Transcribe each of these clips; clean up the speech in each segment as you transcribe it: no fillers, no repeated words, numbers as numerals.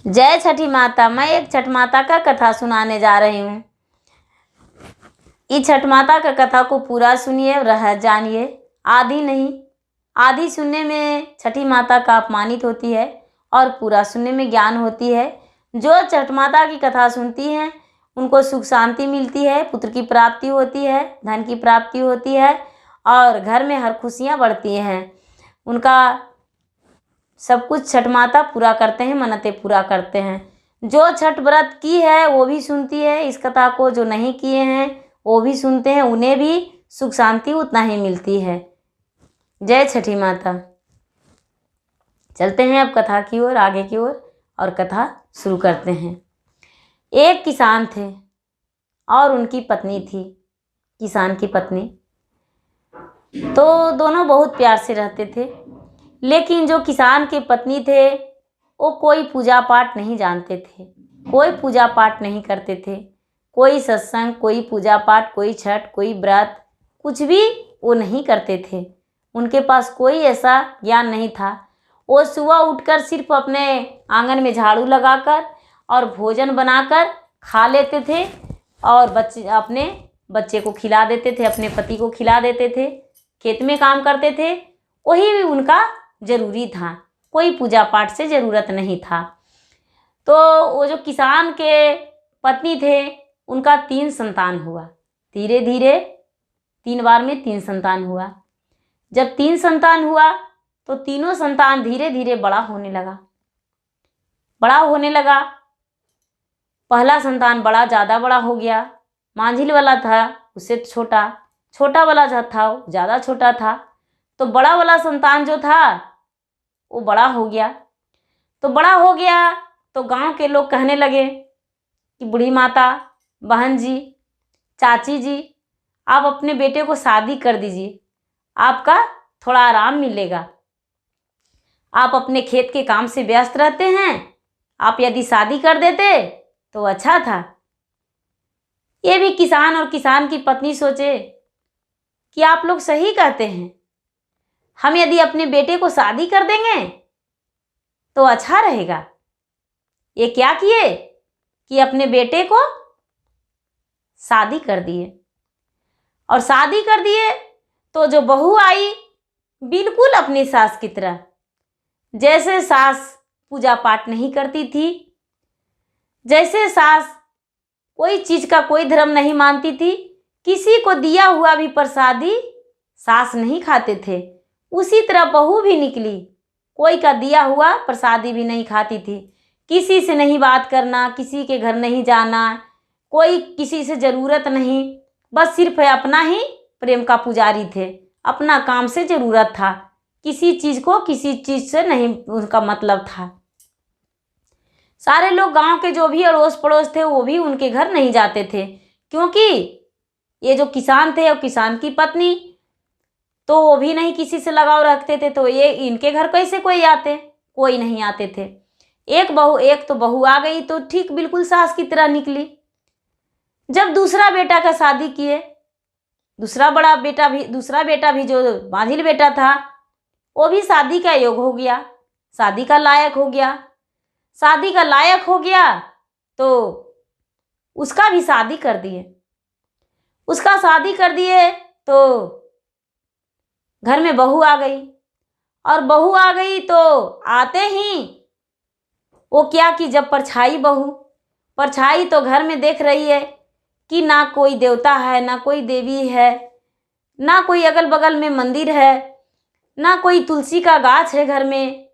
जय छठी माता। मैं एक छठ माता का कथा सुनाने जा रही हूँ। इस छठ माता का कथा को पूरा सुनिए, रह जानिए। आधी नहीं, आधी सुनने में छठी माता का अपमानित होती है और पूरा सुनने में ज्ञान होती है। जो छठ माता की कथा सुनती हैं उनको सुख शांति मिलती है, पुत्र की प्राप्ति होती है, धन की प्राप्ति होती है और घर में हर खुशियाँ बढ़ती हैं। उनका सब कुछ छठ माता पूरा करते हैं, मन्नतें पूरा करते हैं। जो छठ व्रत की है वो भी सुनती है इस कथा को, जो नहीं किए हैं वो भी सुनते हैं, उन्हें भी सुख शांति उतना ही मिलती है। जय छठी माता। चलते हैं अब कथा की ओर, आगे की ओर, और कथा शुरू करते हैं। एक किसान थे और उनकी पत्नी थी। किसान की पत्नी तो दोनों बहुत प्यार से रहते थे, लेकिन जो किसान के पत्नी थे वो कोई पूजा पाठ नहीं जानते थे, कोई पूजा पाठ नहीं करते थे, कोई सत्संग, कोई पूजा पाठ, कोई छठ, कोई व्रत, कुछ भी वो नहीं करते थे। उनके पास कोई ऐसा ज्ञान नहीं था। वो सुबह उठकर सिर्फ अपने आंगन में झाड़ू लगाकर और भोजन बनाकर खा लेते थे और अपने बच्चे को खिला देते थे, अपने पति को खिला देते थे, खेत में काम करते थे। वही भी उनका जरूरी था, कोई पूजा पाठ से ज़रूरत नहीं था। तो वो जो किसान के पत्नी थे उनका 3 संतान हुआ। धीरे धीरे 3 बार में 3 संतान हुआ। जब 3 संतान हुआ तो तीनों संतान धीरे धीरे बड़ा होने लगा। पहला संतान बड़ा, ज़्यादा बड़ा हो गया। मांझिल वाला था उससे छोटा, छोटा वाला जो था वो ज़्यादा छोटा था। तो बड़ा वाला संतान जो था वो बड़ा हो गया। तो गांव के लोग कहने लगे कि बूढ़ी माता, बहन जी, चाची जी, आप अपने बेटे को शादी कर दीजिए, आपका थोड़ा आराम मिलेगा। आप अपने खेत के काम से व्यस्त रहते हैं, आप यदि शादी कर देते तो अच्छा था। ये भी किसान और किसान की पत्नी सोचे कि आप लोग सही कहते हैं, हम यदि अपने बेटे को शादी कर देंगे तो अच्छा रहेगा। ये क्या किए कि अपने बेटे को शादी कर दिए। और शादी कर दिए तो जो बहू आई बिल्कुल अपनी सास की तरह। जैसे सास पूजा पाठ नहीं करती थी, जैसे सास कोई चीज़ का कोई धर्म नहीं मानती थी, किसी को दिया हुआ भी प्रसादी सास नहीं खाते थे, उसी तरह बहू भी निकली। कोई का दिया हुआ प्रसादी भी नहीं खाती थी। किसी से नहीं बात करना, किसी के घर नहीं जाना, कोई किसी से ज़रूरत नहीं, बस सिर्फ अपना ही प्रेम का पुजारी थे। अपना काम से ज़रूरत था, किसी चीज़ से नहीं उनका मतलब था। सारे लोग गांव के जो भी अड़ोस पड़ोस थे वो भी उनके घर नहीं जाते थे, क्योंकि ये जो किसान थे और किसान की पत्नी तो वो भी नहीं किसी से लगाव रखते थे। तो ये इनके घर कैसे कोई नहीं आते थे। एक तो बहू आ गई तो ठीक बिल्कुल सास की तरह निकली। जब दूसरा बेटा का शादी किए, दूसरा बेटा भी जो मांझिल बेटा था वो भी शादी का योग हो गया, शादी का लायक हो गया। तो उसका भी शादी कर दिए। तो घर में बहू आ गई तो आते ही वो क्या कि जब परछाई तो घर में देख रही है कि ना कोई देवता है, ना कोई देवी है, ना कोई अगल बगल में मंदिर है, ना कोई तुलसी का गाछ है घर में।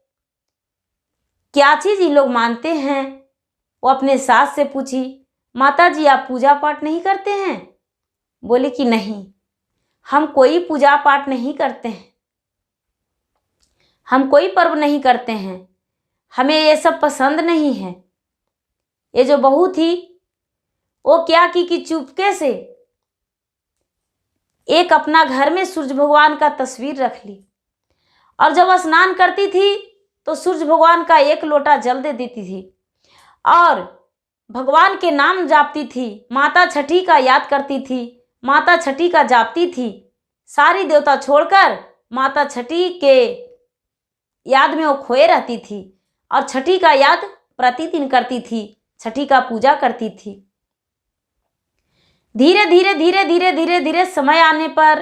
क्या चीज़ इन लोग मानते हैं। वो अपने सास से पूछी, माता जी आप पूजा पाठ नहीं करते हैं? बोले कि नहीं, हम कोई पूजा पाठ नहीं करते हैं, हम कोई पर्व नहीं करते हैं, हमें ये सब पसंद नहीं है। ये जो बहू थी वो क्या की कि चुपके से एक अपना घर में सूर्य भगवान का तस्वीर रख ली और जब स्नान करती थी तो सूर्य भगवान का 1 लोटा जल दे देती थी और भगवान के नाम जापती थी, माता छठी का याद करती थी, माता छठी का जापती थी। सारी देवता छोड़कर माता छठी के याद में वो खोए रहती थी और छठी का याद प्रतिदिन करती थी, छठी का पूजा करती थी। धीरे धीरे धीरे धीरे धीरे धीरे समय आने पर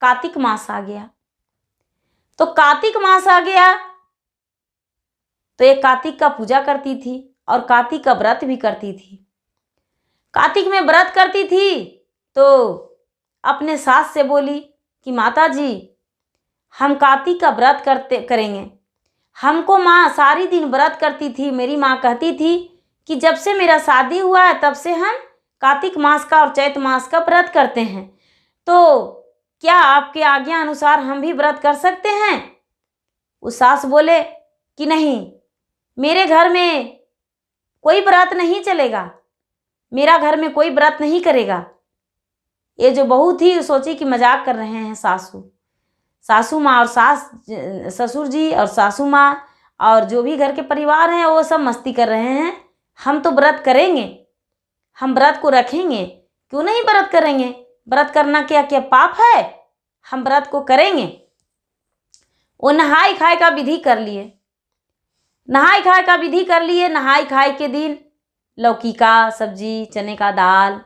कार्तिक मास आ गया। तो कार्तिक मास आ गया तो ये कार्तिक का पूजा करती थी और कार्तिक का व्रत भी करती थी। कार्तिक में व्रत करती थी तो अपने सास से बोली कि माता जी, हम कार्तिक का व्रत करेंगे। हमको माँ सारी दिन व्रत करती थी। मेरी माँ कहती थी कि जब से मेरा शादी हुआ है तब से हम कार्तिक मास का और चैत मास का व्रत करते हैं, तो क्या आपके आज्ञा अनुसार हम भी व्रत कर सकते हैं? उस सास बोले कि नहीं, मेरे घर में कोई व्रत नहीं चलेगा, मेरा घर में कोई व्रत नहीं करेगा। ये जो बहू थी सोची कि मजाक कर रहे हैं सासू माँ और ससुर जी और सासू माँ और जो भी घर के परिवार हैं वो सब मस्ती कर रहे हैं। हम तो व्रत करेंगे, हम व्रत को रखेंगे, क्यों नहीं व्रत करेंगे? व्रत करना क्या क्या पाप है? हम व्रत को करेंगे। वो नहाई खाए का विधि कर लिए। नहाई खाए के दिन लौकी का सब्जी, चने का दाल,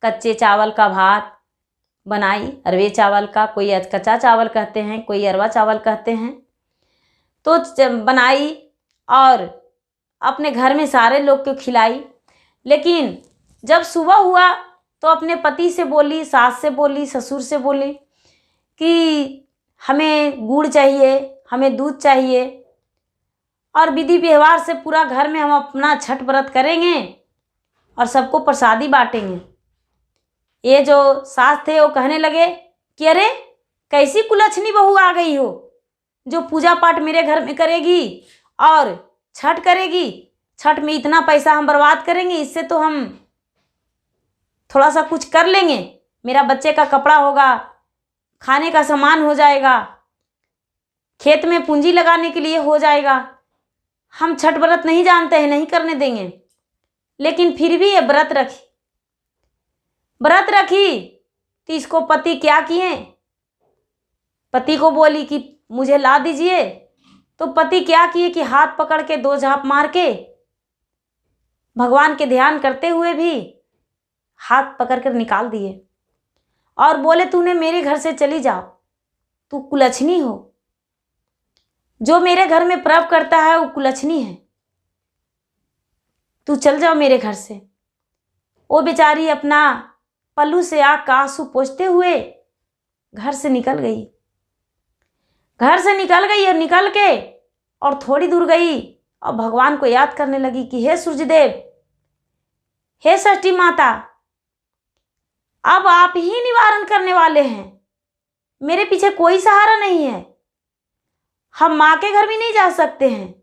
कच्चे चावल का भात बनाई, अरवे चावल का, कोई कच्चा चावल कहते हैं, कोई अरवा चावल कहते हैं, तो बनाई और अपने घर में सारे लोग को खिलाई। लेकिन जब सुबह हुआ तो अपने पति से बोली, सास से बोली, ससुर से बोली कि हमें गुड़ चाहिए, हमें दूध चाहिए और विधि व्यवहार से पूरा घर में हम अपना छठ व्रत करेंगे और सबको प्रसादी बांटेंगे। ये जो सास थे वो कहने लगे कि अरे कैसी कुलच्छनी बहू आ गई हो जो पूजा पाठ मेरे घर में करेगी और छठ करेगी। छठ में इतना पैसा हम बर्बाद करेंगे, इससे तो हम थोड़ा सा कुछ कर लेंगे, मेरा बच्चे का कपड़ा होगा, खाने का सामान हो जाएगा, खेत में पूंजी लगाने के लिए हो जाएगा। हम छठ व्रत नहीं जानते हैं, नहीं करने देंगे। लेकिन फिर भी ये व्रत रखी तो इसको पति क्या किए? पति को बोली कि मुझे ला दीजिए, तो पति क्या किए कि हाथ पकड़ के 2 झाप मार के भगवान के ध्यान करते हुए भी हाथ पकड़ कर निकाल दिए और बोले तूने मेरे घर से चली जाओ, तू कुलच्छनी हो, जो मेरे घर में पर्व करता है वो कुलच्छनी है, तू चल जाओ मेरे घर से। वो बेचारी अपना पल्लू से आग का आंसू पोंछते हुए घर से निकल गई और निकल के और थोड़ी दूर गई और भगवान को याद करने लगी कि हे सूर्यदेव, हे षष्ठी माता, अब आप ही निवारण करने वाले हैं, मेरे पीछे कोई सहारा नहीं है, हम माँ के घर भी नहीं जा सकते हैं।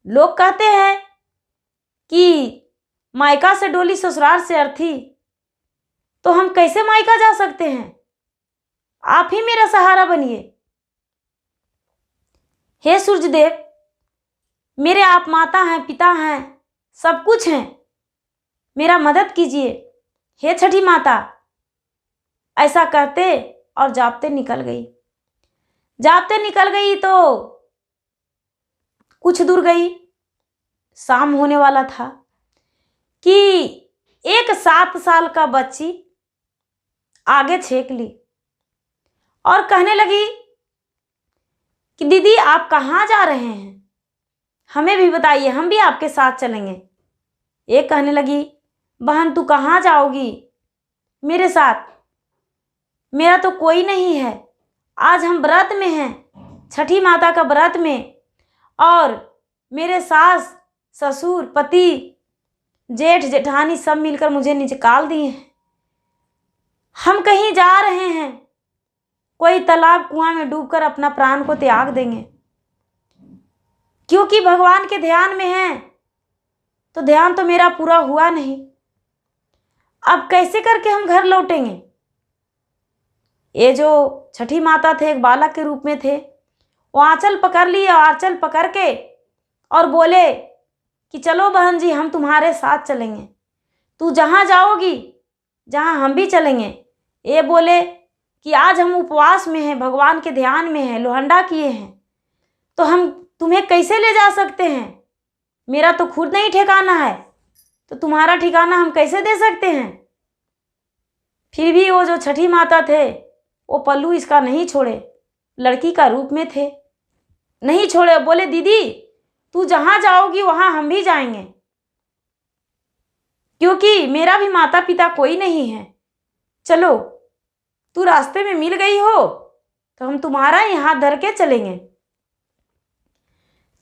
लोग कहते हैं कि मायका से डोली ससुराल से अर्थी, तो हम कैसे मायका जा सकते हैं? आप ही मेरा सहारा बनिए। हे सूर्यदेव, मेरे आप माता हैं, पिता हैं, सब कुछ हैं, मेरा मदद कीजिए। हे छठी माता, ऐसा कहते और जापते निकल गई तो कुछ दूर गई, शाम होने वाला था कि एक 7 साल का बच्ची आगे छेक ली और कहने लगी कि दीदी आप कहाँ जा रहे हैं, हमें भी बताइए, हम भी आपके साथ चलेंगे। एक कहने लगी बहन तू कहाँ जाओगी मेरे साथ, मेरा तो कोई नहीं है, आज हम व्रत में हैं, छठी माता का व्रत में, और मेरे सास ससुर पति जेठ जेठानी सब मिलकर मुझे निकाल दिए हैं, हम कहीं जा रहे हैं, कोई तालाब कुआं में डूबकर अपना प्राण को त्याग देंगे, क्योंकि भगवान के ध्यान में हैं, तो ध्यान तो मेरा पूरा हुआ नहीं, अब कैसे करके हम घर लौटेंगे। ये जो छठी माता थे एक बालक के रूप में थे, वो आंचल पकड़ लिए, आंचल पकड़ के और बोले कि चलो बहन जी हम तुम्हारे साथ चलेंगे, तू जहाँ जाओगी जहाँ हम भी चलेंगे। ये बोले कि आज हम उपवास में हैं, भगवान के ध्यान में हैं, लोहंडा किए हैं, तो हम तुम्हें कैसे ले जा सकते हैं, मेरा तो खुद नहीं ठिकाना है, तो तुम्हारा ठिकाना हम कैसे दे सकते हैं। फिर भी वो जो छठी माता थे वो पल्लू इसका नहीं छोड़े, लड़की का रूप में थे, नहीं छोड़े। बोले दीदी तू जहाँ जाओगी वहाँ हम भी जाएंगे, क्योंकि मेरा भी माता पिता कोई नहीं है। चलो तू रास्ते में मिल गई हो तो हम तुम्हारा ही हाथ धर के चलेंगे।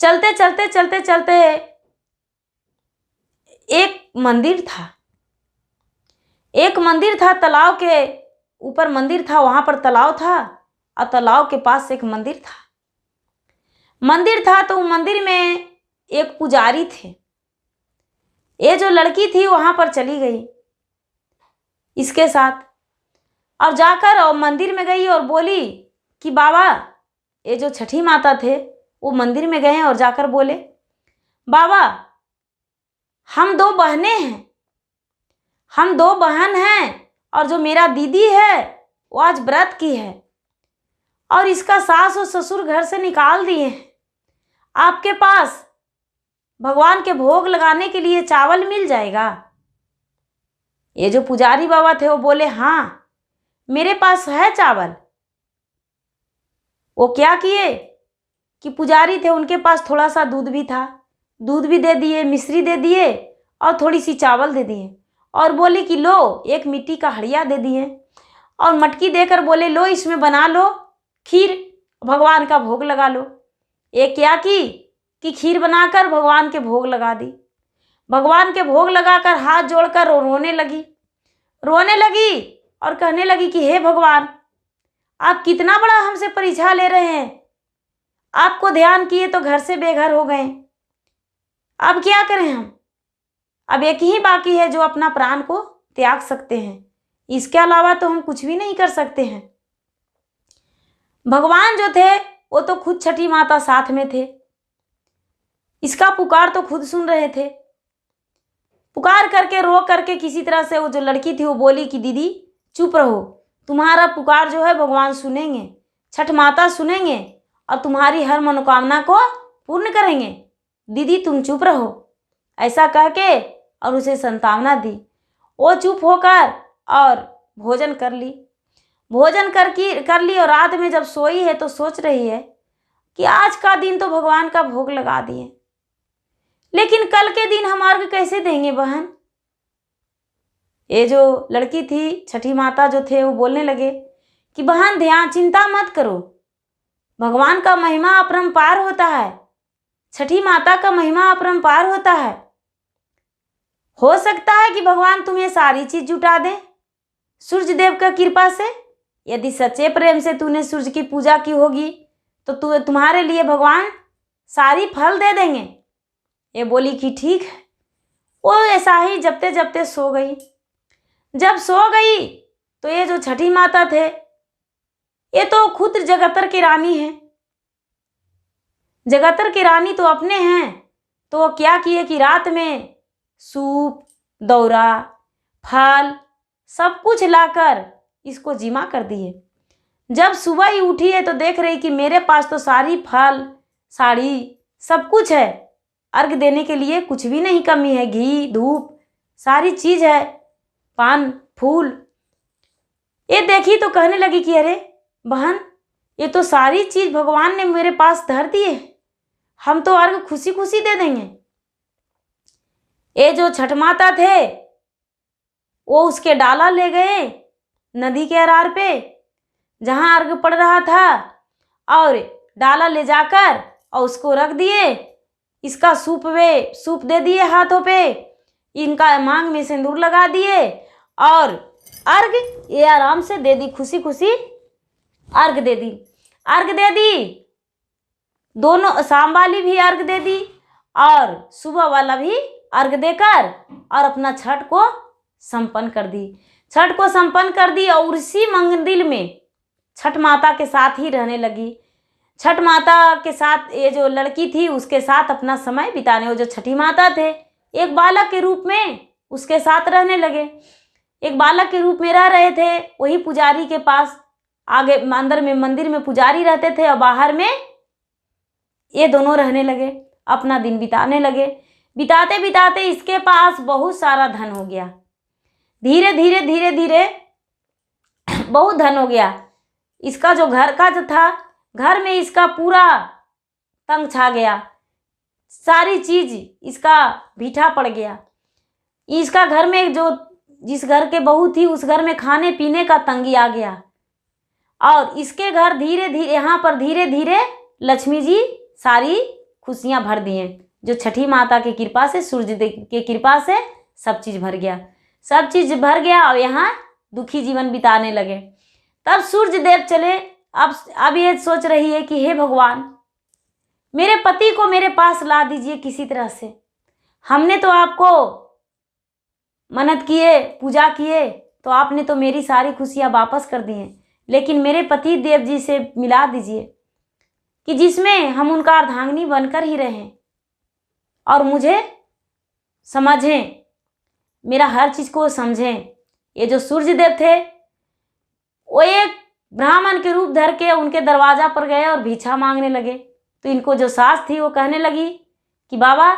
चलते चलते चलते चलते एक मंदिर था, एक मंदिर था, तालाब के ऊपर मंदिर था, वहां पर तालाब था और तालाब के पास एक मंदिर था। मंदिर था तो मंदिर में एक पुजारी थे। ये जो लड़की थी वहां पर चली गई इसके साथ और जाकर और मंदिर में गई और बोली कि बाबा, ये जो छठी माता थे वो मंदिर में गए और जाकर बोले बाबा हम दो बहनें हैं, हम दो बहन हैं और जो मेरा दीदी है वो आज व्रत की है और इसका सास और ससुर घर से निकाल दिए हैं। आपके पास भगवान के भोग लगाने के लिए चावल मिल जाएगा। ये जो पुजारी बाबा थे वो बोले हाँ मेरे पास है चावल। वो क्या किए कि पुजारी थे उनके पास थोड़ा सा दूध भी था, दूध भी दे दिए, मिश्री दे दिए और थोड़ी सी चावल दे दिए और बोले कि लो एक मिट्टी का हड़िया दे दिए और मटकी देकर बोले लो इसमें बना लो खीर, भगवान का भोग लगा लो। ये क्या कि खीर बनाकर भगवान के भोग लगा दी। भगवान के भोग लगाकर हाथ जोड़कर रोने लगी और कहने लगी कि हे भगवान आप कितना बड़ा हमसे परीक्षा ले रहे हैं, आपको ध्यान किए तो घर से बेघर हो गए, अब क्या करें हम। अब एक ही बाकी है जो अपना प्राण को त्याग सकते हैं, इसके अलावा तो हम कुछ भी नहीं कर सकते हैं। भगवान जो थे वो तो खुद छठी माता साथ में थे, इसका पुकार तो खुद सुन रहे थे। पुकार करके रो करके किसी तरह से वो जो लड़की थी वो बोली कि दीदी चुप रहो, तुम्हारा पुकार जो है भगवान सुनेंगे, छठ माता सुनेंगे और तुम्हारी हर मनोकामना को पूर्ण करेंगे, दीदी तुम चुप रहो। ऐसा कह के और उसे सांत्वना दी। वो चुप होकर और भोजन कर ली। भोजन कर ली और रात में जब सोई है तो सोच रही है कि आज का दिन तो भगवान का भोग लगा दिए, लेकिन कल के दिन हम अर्घ कैसे देंगे बहन। ये जो लड़की थी छठी माता जो थे वो बोलने लगे कि बहन ध्यान चिंता मत करो, भगवान का महिमा अपरंपार होता है, छठी माता का महिमा अपरंपार होता है। हो सकता है कि भगवान तुम्हें सारी चीज जुटा दे सूर्य देव का कृपा से। यदि सच्चे प्रेम से तूने सूर्य की पूजा की होगी तो तुम्हारे लिए भगवान सारी फल दे देंगे। ये बोली कि ठीक है। वो ऐसा ही जपते जपते सो गई। जब सो गई तो ये जो छठी माता थे ये तो खुद जगतर की रानी है, जगतर की रानी तो अपने हैं। तो वो क्या किए कि रात में सूप दौरा फल सब कुछ लाकर इसको जिमा कर दिए। जब सुबह ही उठी है तो देख रही कि मेरे पास तो सारी फल साड़ी सब कुछ है, अर्घ देने के लिए कुछ भी नहीं कमी है, घी धूप सारी चीज है, पान फूल। ये देखी तो कहने लगी कि अरे बहन ये तो सारी चीज भगवान ने मेरे पास धर दिए, हम तो अर्घ खुशी खुशी दे देंगे। ये जो छठ माता थे वो उसके डाला ले गए नदी के अरार पे जहाँ अर्घ पड़ रहा था और डाला ले जाकर और उसको रख दिए। इसका सूप दे दिए हाथों पे, इनका मांग में सिंदूर लगा दिए और अर्घ ये आराम से दे दी, खुशी खुशी अर्घ दे दी। दोनों शाम वाली भी अर्घ दे दी और सुबह वाला भी अर्घ देकर और अपना छठ को संपन्न कर दी और उसी मंदिर में छठ माता के साथ ही रहने लगी। छठ माता के साथ ये जो लड़की थी उसके साथ अपना समय बिताने, वो जो छठी माता थे एक बालक के रूप में उसके साथ रहने लगे। एक बालक के रूप में रह रहे थे, वही पुजारी के पास आगे अंदर में मंदिर में पुजारी रहते थे और बाहर में ये दोनों रहने लगे, अपना दिन बिताने लगे। बिताते बिताते इसके पास बहुत सारा धन हो गया। धीरे धीरे धीरे धीरे बहुत धन हो गया। इसका जो घर का जो था, घर में इसका पूरा तंग छा गया, सारी चीज इसका भीठा पड़ गया। इसका घर में जो जिस घर के बहू थी उस घर में खाने पीने का तंगी आ गया। और इसके घर धीरे धीरे यहाँ पर धीरे धीरे लक्ष्मी जी सारी खुशियाँ भर दिए। जो छठी माता की कृपा से, सूर्य देव की कृपा से सब चीज़ भर गया, सब चीज़ भर गया और यहाँ दुखी जीवन बिताने लगे। तब सूर्य देव चले। अब ये सोच रही है कि हे भगवान, मेरे पति को मेरे पास ला दीजिए किसी तरह से। हमने तो आपको मन्नत किए, पूजा किए, तो आपने तो मेरी सारी खुशियाँ वापस कर दी हैं, लेकिन मेरे पति देव जी से मिला दीजिए कि जिसमें हम उनका अर्धांगिनी बनकर ही रहें और मुझे समझें, मेरा हर चीज़ को समझें। ये जो सूर्य देव थे वो एक ब्राह्मण के रूप धर के उनके दरवाजा पर गए और भिक्षा मांगने लगे। तो इनको जो सास थी वो कहने लगी कि बाबा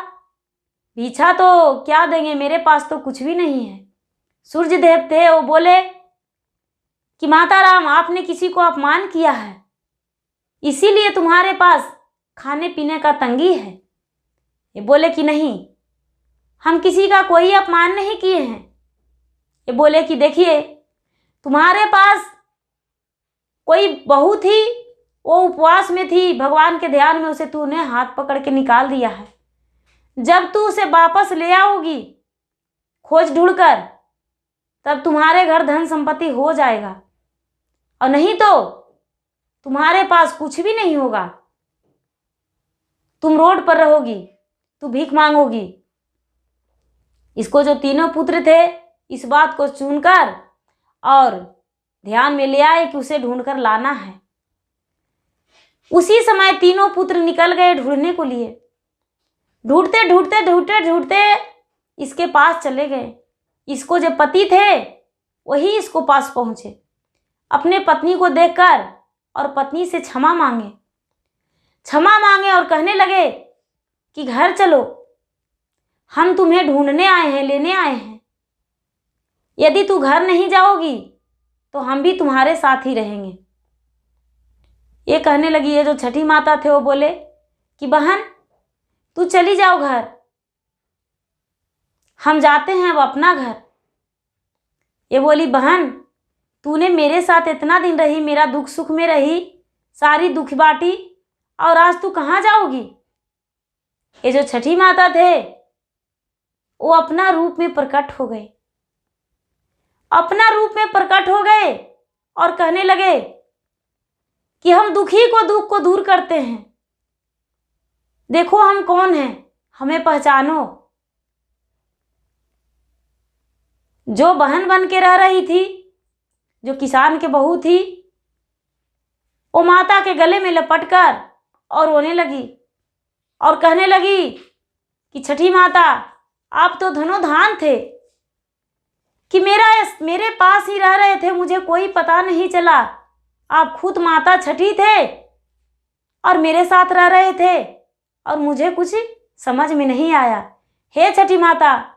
भिक्षा तो क्या देंगे, मेरे पास तो कुछ भी नहीं है। सूर्य देव थे, वो बोले कि माता राम, आपने किसी को अपमान किया है, इसीलिए तुम्हारे पास खाने पीने का तंगी है। ये बोले कि नहीं, हम किसी का कोई अपमान नहीं किए हैं। ये बोले कि देखिए, तुम्हारे पास कोई बहू थी, वो उपवास में थी, भगवान के ध्यान में, उसे तूने हाथ पकड़ के निकाल दिया है। जब तू उसे वापस ले आओगी खोज ढूंढकर, तब तुम्हारे घर धन संपत्ति हो जाएगा, और नहीं तो तुम्हारे पास कुछ भी नहीं होगा। तुम रोड पर रहोगी, तू भीख मांगोगी। इसको जो तीनों पुत्र थे इस बात को सुनकर और ध्यान में ले आए कि उसे ढूंढकर लाना है। उसी समय तीनों पुत्र निकल गए ढूंढने को लिए। ढूंढते ढूंढते ढूंढते ढूंढते इसके पास चले गए। इसको जो पति थे वही इसको पास पहुंचे। अपने पत्नी को देखकर और पत्नी से क्षमा मांगे और कहने लगे कि घर चलो, हम तुम्हें ढूंढने आए हैं, लेने आए हैं। यदि तू घर नहीं जाओगी तो हम भी तुम्हारे साथ ही रहेंगे। ये कहने लगी। ये जो छठी माता थे वो बोले कि बहन तू चली जाओ घर, हम जाते हैं अब अपना घर। ये बोली बहन, तूने मेरे साथ इतना दिन रही, मेरा दुख सुख में रही, सारी दुख बाटी, और आज तू कहाँ जाओगी। ये जो छठी माता थे वो अपना रूप में प्रकट हो गए, अपना रूप में प्रकट हो गए और कहने लगे कि हम दुखी को दुख को दूर करते हैं। देखो हम कौन हैं, हमें पहचानो। जो बहन बन के रह रही थी, जो किसान के बहू थी, वो माता के गले में लपटकर और रोने लगी और कहने लगी कि छठी माता, आप तो धनोधान थे कि मेरे पास ही रह रहे थे, मुझे कोई पता नहीं चला। आप खुद माता छठी थे और मेरे साथ रह रहे थे और मुझे कुछ समझ में नहीं आया। हे छठी माता,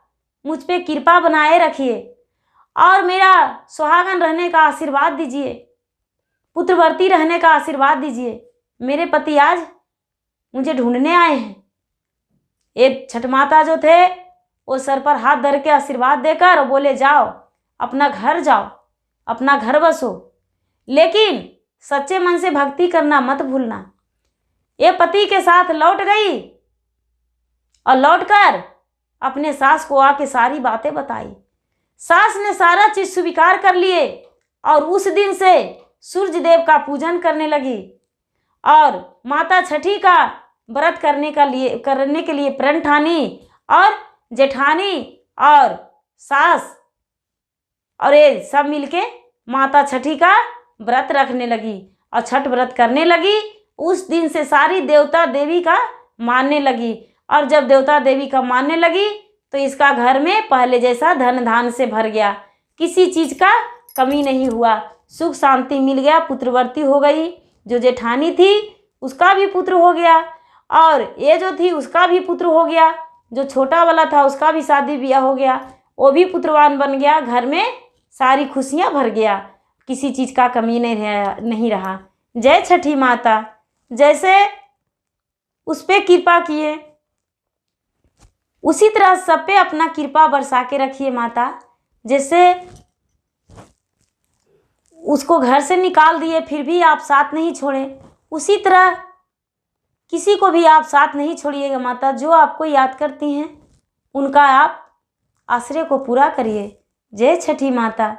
मुझ पे कृपा बनाए रखिए और मेरा सुहागन रहने का आशीर्वाद दीजिए, पुत्रवती रहने का आशीर्वाद दीजिए। मेरे पति आज मुझे ढूंढने आए हैं। ये छठ माता जो थे वो सर पर हाथ धर के आशीर्वाद देकर बोले जाओ, अपना घर जाओ, अपना घर बसो, लेकिन सच्चे मन से भक्ति करना मत भूलना। ये पति के साथ लौट गई और लौटकर अपने सास को आके सारी बातें बताई। सास ने सारा चीज स्वीकार कर लिए और उस दिन से सूर्य देव का पूजन करने लगी और माता छठी का व्रत करने के लिए प्रण ठानी और जेठानी और सास और ये सब मिलके माता छठी का व्रत रखने लगी और छठ व्रत करने लगी। उस दिन से सारी देवता देवी का मानने लगी और जब देवता देवी का मानने लगी तो इसका घर में पहले जैसा धन धान से भर गया, किसी चीज़ का कमी नहीं हुआ, सुख शांति मिल गया, पुत्रवती हो गई। जो जेठानी थी उसका भी पुत्र हो गया और ये जो थी उसका भी पुत्र हो गया। जो छोटा वाला था उसका भी शादी ब्याह हो गया, वो भी पुत्रवान बन गया, घर में सारी खुशियाँ भर गया, किसी चीज़ का कमी नहीं रहा। जय छठी माता। जैसे उस पे कृपा किए उसी तरह सब पे अपना कृपा बरसा के रखिए माता। जैसे उसको घर से निकाल दिए फिर भी आप साथ नहीं छोड़े, उसी तरह किसी को भी आप साथ नहीं छोड़िएगा माता। जो आपको याद करती हैं उनका आप आश्रय को पूरा करिए। जय छठी माता।